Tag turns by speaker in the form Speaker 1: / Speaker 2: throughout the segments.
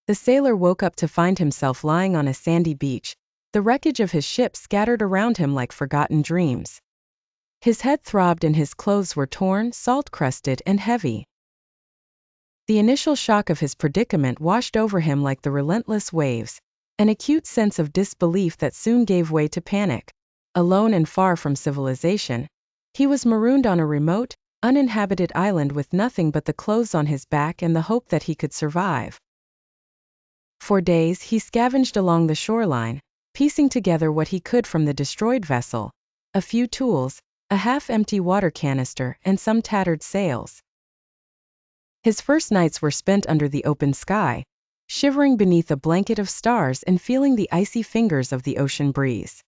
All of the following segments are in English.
Speaker 1: The sailor woke up to find himself lying on a sandy beach, the wreckage of his ship scattered around him like forgotten dreams. His head throbbed and his clothes were torn, salt-crusted, and heavy. The initial shock of his predicament washed over him like the relentless waves, an acute sense of disbelief that soon gave way to panic. Alone and far from civilization, he was marooned on a remote, uninhabited island with nothing but the clothes on his back and the hope that he could survive. For days he scavenged along the shoreline, piecing together what he could from the destroyed vessel, a few tools, a half-empty water canister, and some tattered sails. His first nights were spent under the open sky, shivering beneath a blanket of stars and feeling the icy fingers of the ocean breeze.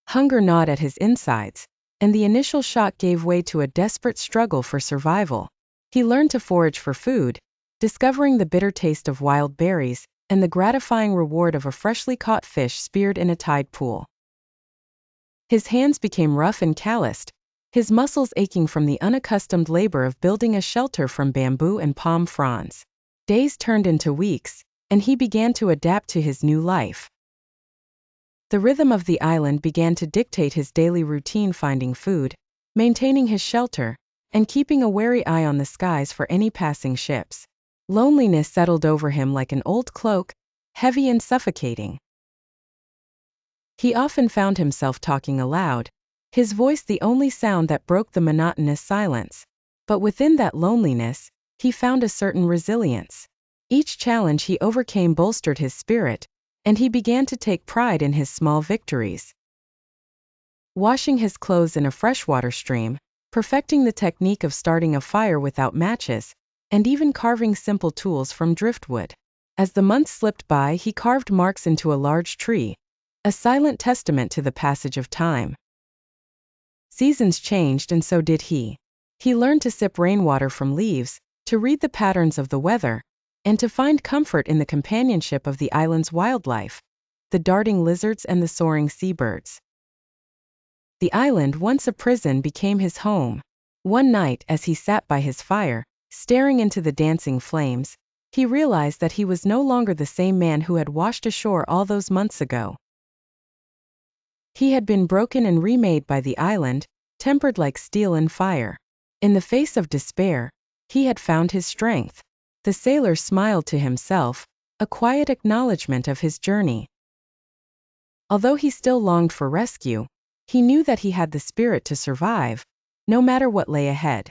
Speaker 1: Hunger gnawed at his insides, and the initial shock gave way to a desperate struggle for survival. He learned to forage for food, discovering the bitter taste of wild berries and the gratifying reward of a freshly caught fish speared in a tide pool. His hands became rough and calloused, his muscles aching from the unaccustomed labor of building a shelter from bamboo and palm fronds. Days turned into weeks, and he began to adapt to his new life. The rhythm of the island began to dictate his daily routine, finding food, maintaining his shelter, and keeping a wary eye on the skies for any passing ships. Loneliness settled over him like an old cloak, heavy and suffocating. He often found himself talking aloud, his voice the only sound that broke the monotonous silence. But within that loneliness, he found a certain resilience. Each challenge he overcame bolstered his spirit, and he began to take pride in his small victories. Washing his clothes in a freshwater stream, perfecting the technique of starting a fire without matches, and even carving simple tools from driftwood. As the months slipped by, he carved marks into a large tree, a silent testament to the passage of time. Seasons changed and so did he. He learned to sip rainwater from leaves, to read the patterns of the weather, and to find comfort in the companionship of the island's wildlife, the darting lizards and the soaring seabirds. The island, once a prison, became his home. One night, as he sat by his fire, staring into the dancing flames, he realized that he was no longer the same man who had washed ashore all those months ago. He had been broken and remade by the island, tempered like steel and fire. In the face of despair, he had found his strength. The sailor smiled to himself, a quiet acknowledgement of his journey. Although he still longed for rescue, he knew that he had the spirit to survive, no matter what lay ahead.